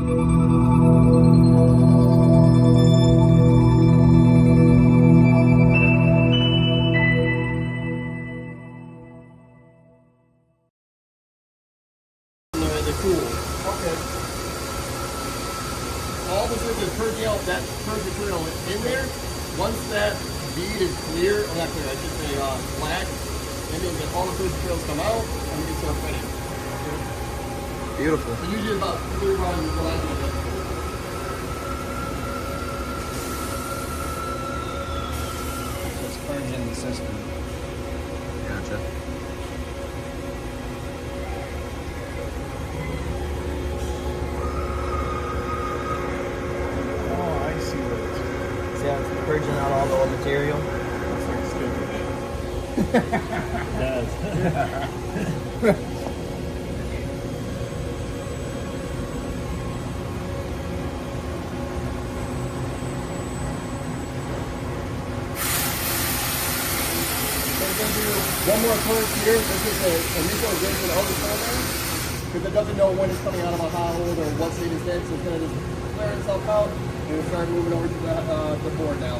The cool. Okay. All this is purging out that purge material in there. Once that bead is clear, or not clear, I should say black, and then all the purge materials come out, and we can start fitting. Beautiful. So usually about 3 runs will I do that. Just purging the system. Gotcha. See how it's purging out all the old material? It does. One more purge here. This is the initialization of the program because it doesn't know when it's coming out of a hot hold or what state it's in, so it's going to just clear itself out and we'll start moving over to the board now.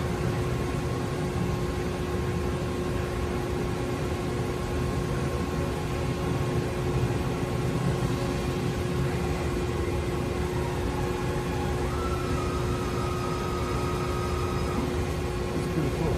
It's pretty cool.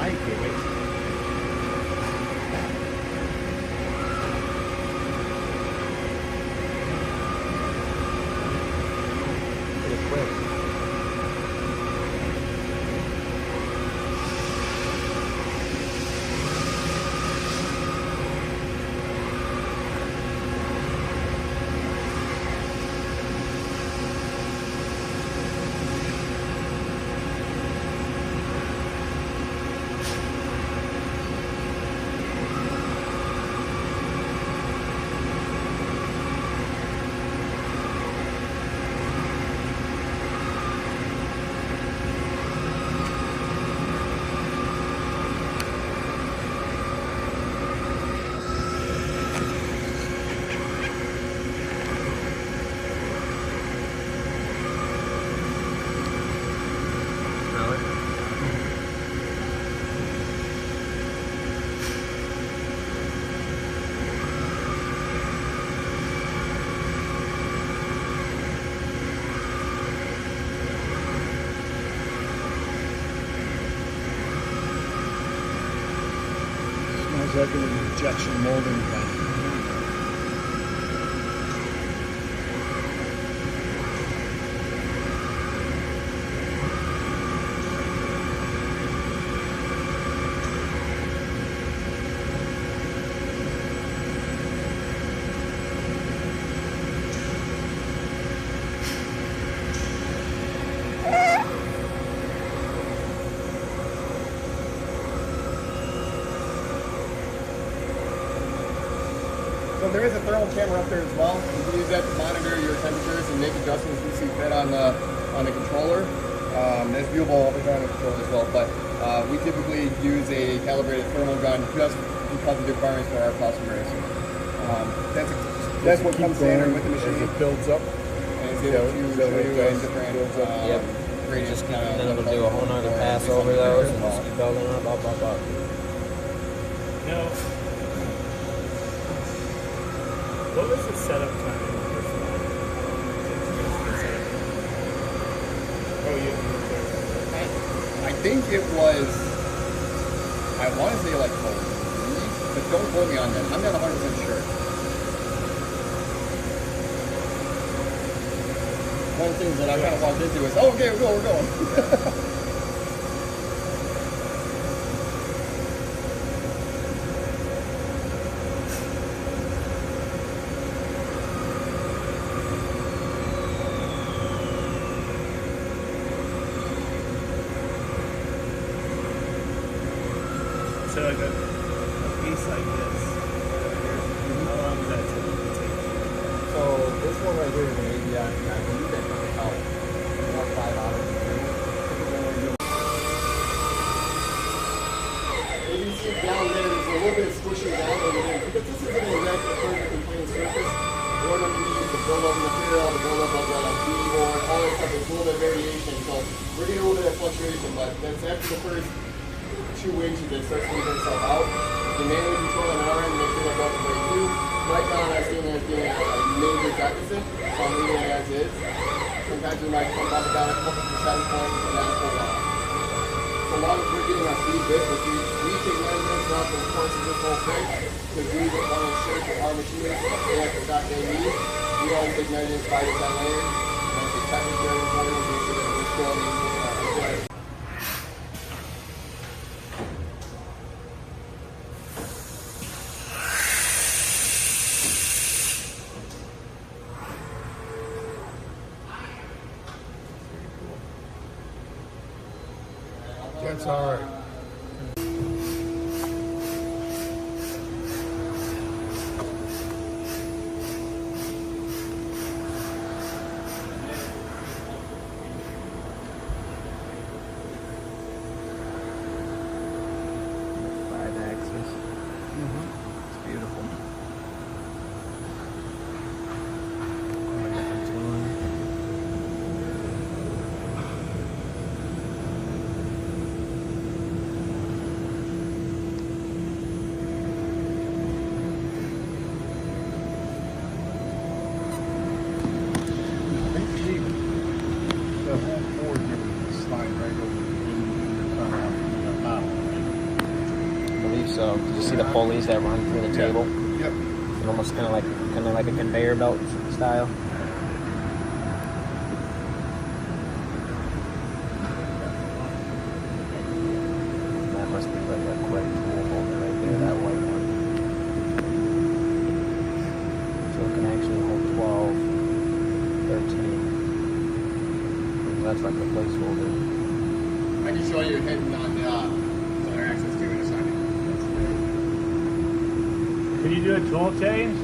I can't wait. Pretty quick. Smells like an injection molding gun. So there is a thermal camera up there as well. You can use that to monitor your temperatures and make adjustments you see fit on the controller. That's viewable over time on the controller as well. But we typically use a calibrated thermal gun just because of the requirements for our customers. That's what comes standard with the machine. As it builds up. And it's able to show you in different Yep. gradients. Then it'll do a whole nother pass over those and just keep building up. No. What was the setup time in the first one? Oh, you I think it was, I want to say like 12, but don't quote me on that. I'm not 100% sure. One of the things that I kind of walked into is, oh, okay, we're going. like a piece like this, how long does that typically take? So this one right here is an ABI. I believe that comes out 4 or 5 hours. If you see down there, there's a little bit of squishing down over there. Because this isn't an exact perfectly plain surface, we're going to use the buildup of material, the buildup of the keyboard, all that stuff. There's a little bit of variation. So we're getting a little bit of fluctuation, but that's after the first 2 inches that starts to move itself out. The manually control on our end makes sure that goes away too. Right now, I'm seeing there's being a major deficit, so I'm leaving it as is. Sometimes we might come back down a couple percent points and then pull off. So long as we're getting our speed good, which we take measurements throughout the course of this whole thing, because we want to ensure that our machinists, they have the shot they need. We always take measurements 5 to 10 layers. And the temperature is important to make sure that we're still maintaining our good. That's all right. It's beautiful. The whole board here slide right over the bottom. I believe so. Did you see the pulleys that run through the table? Yep. It's almost kind of like a conveyor belt style. That must be like a quick tool holder right there, that white one. So it can actually hold 12, 13. That's like a placeholder. I can show you hitting on the other access to in a second. Can you do a tool change?